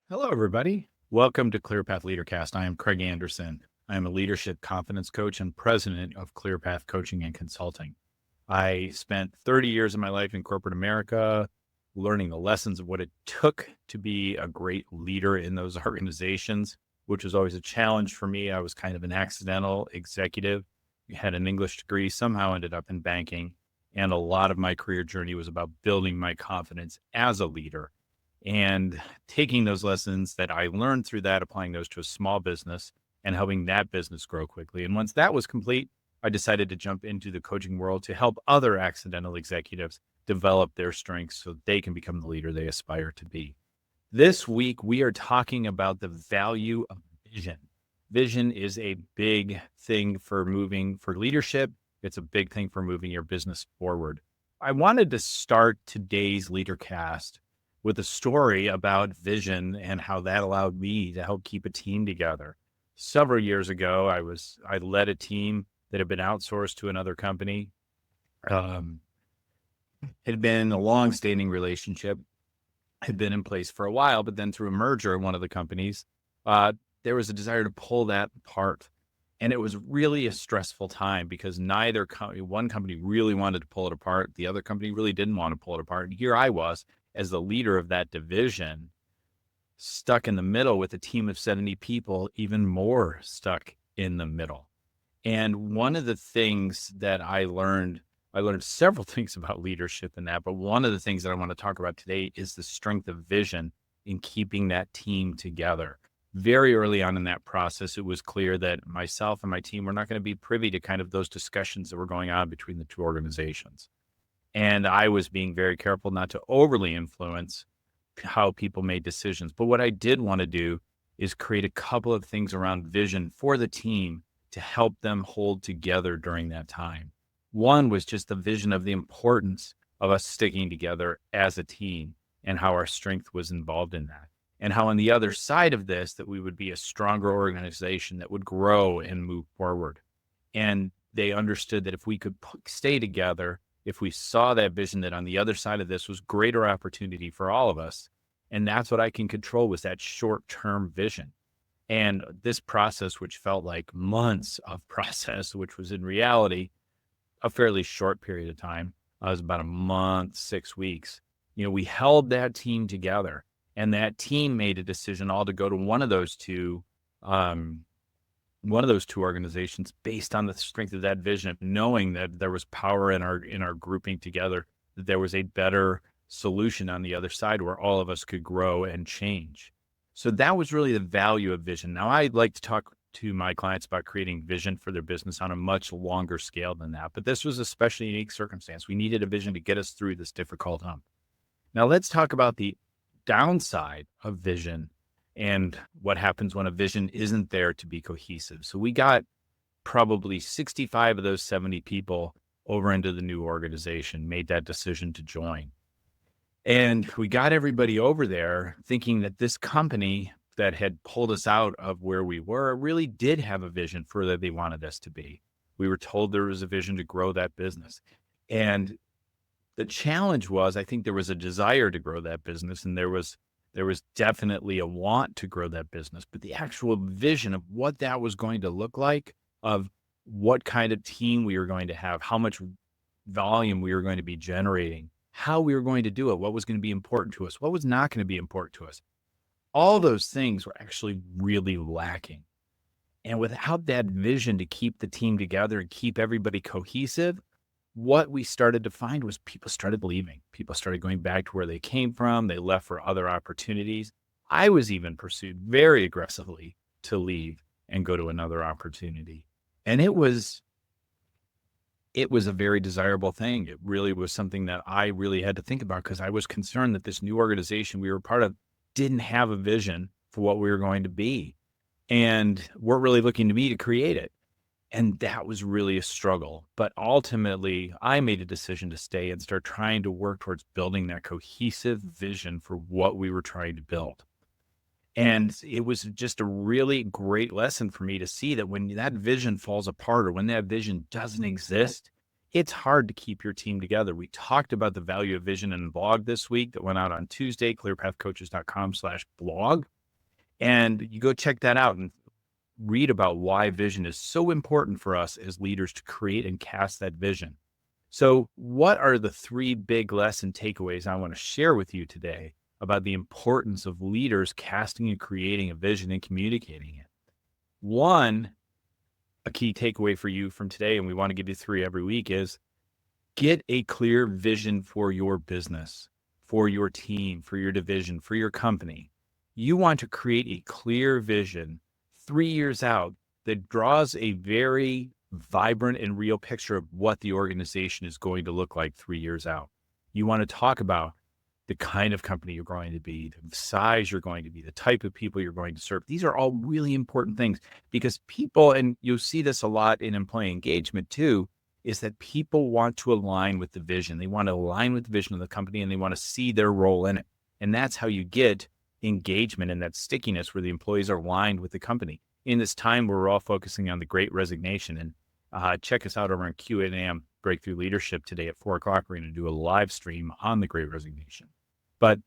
Hello, everybody. Welcome to ClearPath LeaderCast. I am Craig Anderson. I am a leadership confidence coach and president of ClearPath Coaching and Consulting. I spent 30 years of my life in corporate America, learning the lessons of what it took to be a great leader in those organizations, which was always a challenge for me. I was kind of an accidental executive, had an English degree, somehow ended up in banking. And a lot of my career journey was about building my confidence as a leader and taking those lessons that I learned through that, applying those to a small business and helping that business grow quickly. And once that was complete, I decided to jump into the coaching world to help other accidental executives develop their strengths so they can become the leader they aspire to be. This week, we are talking about the value of vision. Vision is a big thing for leadership. It's a big thing for moving your business forward. I wanted to start today's LeaderCast with a story about vision and how that allowed me to help keep a team together. Several years ago, I led a team that had been outsourced to another company. It had been a long-standing relationship, had been in place for a while, but then through a merger in one of the companies, there was a desire to pull that apart. And it was really a stressful time because one company really wanted to pull it apart. The other company really didn't want to pull it apart. And here I was as the leader of that division, stuck in the middle with a team of 70 people, even more stuck in the middle. And one of the things that I learned several things about leadership in that, but one of the things that I want to talk about today is the strength of vision in keeping that team together. Very early on in that process, it was clear that myself and my team were not going to be privy to kind of those discussions that were going on between the two organizations. And I was being very careful not to overly influence how people made decisions. But what I did want to do is create a couple of things around vision for the team to help them hold together during that time. One was just the vision of the importance of us sticking together as a team and how our strength was involved in that. And how on the other side of this, that we would be a stronger organization that would grow and move forward. And they understood that if we could stay together, if we saw that vision, that on the other side of this was greater opportunity for all of us. And that's what I can control, was that short-term vision. And this process, which felt like months of process, which was in reality a fairly short period of time, it was about a month, 6 weeks. We held that team together, and that team made a decision all to go to one of those two organizations based on the strength of that vision, knowing that there was power in our grouping together, that there was a better solution on the other side where all of us could grow and change. So that was really the value of vision. Now, I like to talk to my clients about creating vision for their business on a much longer scale than that, but this was a especially unique circumstance. We needed a vision to get us through this difficult hump. Now, let's talk about the downside of vision and what happens when a vision isn't there to be cohesive. So we got probably 65 of those 70 people over into the new organization, made that decision to join. And we got everybody over there thinking that this company that had pulled us out of where we were really did have a vision for where they wanted us to be. We were told there was a vision to grow that business. And the challenge was, I think there was a desire to grow that business, and there was definitely a want to grow that business, but the actual vision of what that was going to look like, of what kind of team we were going to have, how much volume we were going to be generating, how we were going to do it, what was going to be important to us, what was not going to be important to us. All those things were actually really lacking. And without that vision to keep the team together and keep everybody cohesive, what we started to find was people started leaving. People started going back to where they came from. They left for other opportunities. I was even pursued very aggressively to leave and go to another opportunity. And it was a very desirable thing. It really was something that I really had to think about, because I was concerned that this new organization we were part of didn't have a vision for what we were going to be, and weren't really looking to me to create it. And that was really a struggle. But ultimately, I made a decision to stay and start trying to work towards building that cohesive vision for what we were trying to build. And it was just a really great lesson for me to see that when that vision falls apart, or when that vision doesn't exist, it's hard to keep your team together. We talked about the value of vision in a blog this week that went out on Tuesday, clearpathcoaches.com/blog. And you go check that out and read about why vision is so important for us as leaders to create and cast that vision. So, what are the three big lesson takeaways I want to share with you today about the importance of leaders casting and creating a vision and communicating it? One, a key takeaway for you from today, and we want to give you three every week, is get a clear vision for your business, for your team, for your division, for your company. You want to create a clear vision 3 years out that draws a very vibrant and real picture of what the organization is going to look like 3 years out. You want to talk about the kind of company you're going to be, the size you're going to be, the type of people you're going to serve. These are all really important things because people, and you'll see this a lot in employee engagement too, is that people want to align with the vision. They want to align with the vision of the company and they want to see their role in it. And that's how you get engagement and that stickiness where the employees are aligned with the company. In this time where we're all focusing on the Great Resignation, and check us out over on QAM Breakthrough Leadership today at 4:00. We're going to do a live stream on the Great Resignation. But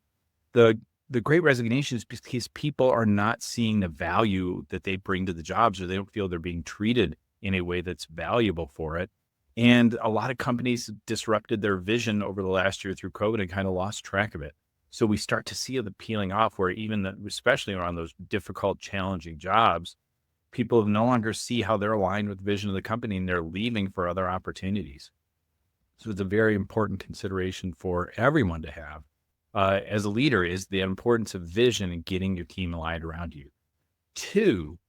the Great Resignation is because people are not seeing the value that they bring to the jobs, or they don't feel they're being treated in a way that's valuable for it. And a lot of companies disrupted their vision over the last year through COVID and kind of lost track of it. So we start to see the peeling off where especially around those difficult, challenging jobs, people no longer see how they're aligned with the vision of the company and they're leaving for other opportunities. So it's a very important consideration for everyone to have as a leader, is the importance of vision and getting your team aligned around you. Two,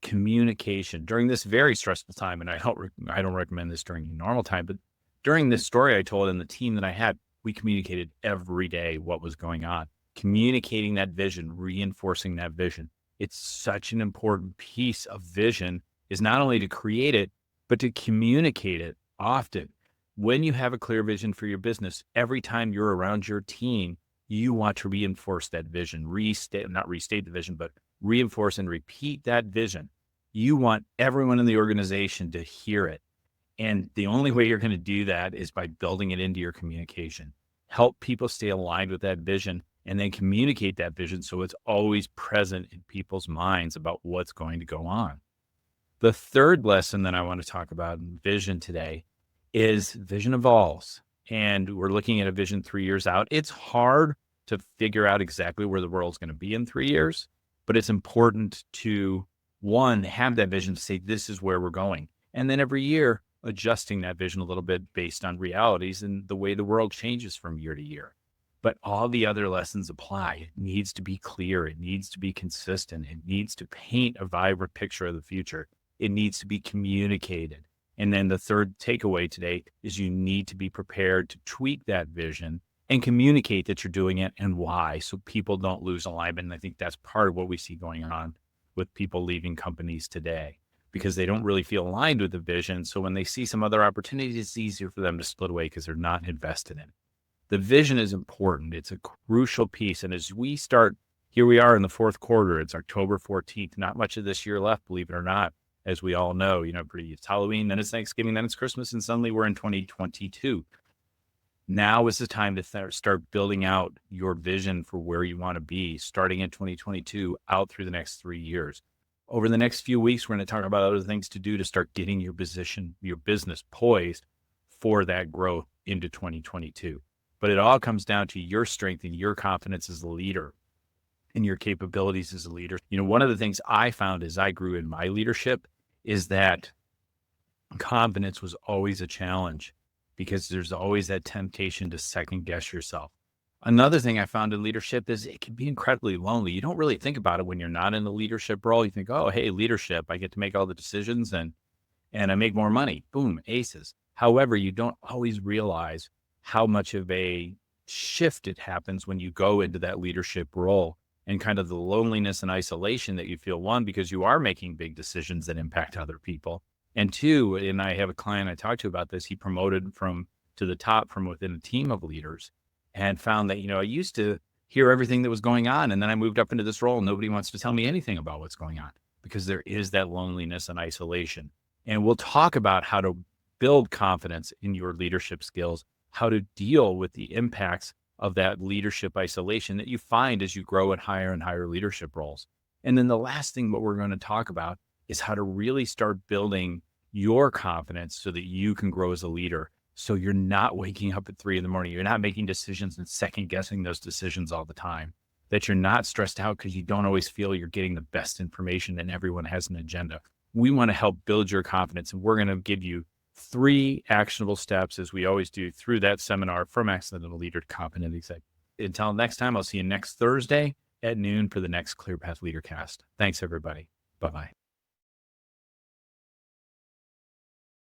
communication during this very stressful time. And I don't recommend this during normal time, but during this story I told and the team that I had, we communicated every day what was going on, communicating that vision, reinforcing that vision. It's such an important piece of vision, is not only to create it, but to communicate it often. When you have a clear vision for your business, every time you're around your team, you want to reinforce that vision, not restate the vision, but reinforce and repeat that vision. You want everyone in the organization to hear it. And the only way you're going to do that is by building it into your communication. Help people stay aligned with that vision and then communicate that vision so it's always present in people's minds about what's going to go on. The third lesson that I want to talk about in vision today is vision evolves. And we're looking at a vision 3 years out. It's hard to figure out exactly where the world's going to be in 3 years, but it's important to, one, have that vision to say, this is where we're going. And then every year, adjusting that vision a little bit based on realities and the way the world changes from year to year. But all the other lessons apply. It needs to be clear. It needs to be consistent. It needs to paint a vibrant picture of the future. It needs to be communicated. And then the third takeaway today is you need to be prepared to tweak that vision and communicate that you're doing it and why, so people don't lose alignment. And I think that's part of what we see going on with people leaving companies today, because they don't really feel aligned with the vision. So when they see some other opportunities, it's easier for them to split away because they're not invested in it. The vision is important. It's a crucial piece. And as we start, here we are in the fourth quarter, it's October 14th, not much of this year left, believe it or not. As we all know, it's Halloween, then it's Thanksgiving, then it's Christmas, and suddenly we're in 2022. Now is the time to start building out your vision for where you want to be, starting in 2022 out through the next 3 years. Over the next few weeks, we're going to talk about other things to do to start getting your business poised for that growth into 2022. But it all comes down to your strength and your confidence as a leader and your capabilities as a leader. One of the things I found as I grew in my leadership is that confidence was always a challenge because there's always that temptation to second guess yourself. Another thing I found in leadership is it can be incredibly lonely. You don't really think about it when you're not in the leadership role. You think, oh, hey, leadership, I get to make all the decisions and I make more money. Boom, aces. However, you don't always realize how much of a shift it happens when you go into that leadership role, and kind of the loneliness and isolation that you feel, one, because you are making big decisions that impact other people. And two, and I have a client I talked to about this, he promoted to the top from within a team of leaders and found that, I used to hear everything that was going on. And then I moved up into this role and nobody wants to tell me anything about what's going on because there is that loneliness and isolation. And we'll talk about how to build confidence in your leadership skills, how to deal with the impacts of that leadership isolation that you find as you grow in higher and higher leadership roles. And then the last thing what we're going to talk about is how to really start building your confidence so that you can grow as a leader. So you're not waking up at 3 a.m. You're not making decisions and second guessing those decisions all the time, that you're not stressed out because you don't always feel you're getting the best information and everyone has an agenda. We want to help build your confidence. And we're going to give you 3 actionable steps, as we always do through that seminar, From Accidental Leader to Competent Executive. Until next time, I'll see you next Thursday at noon for the next ClearPath LeaderCast. Thanks, everybody. Bye-bye.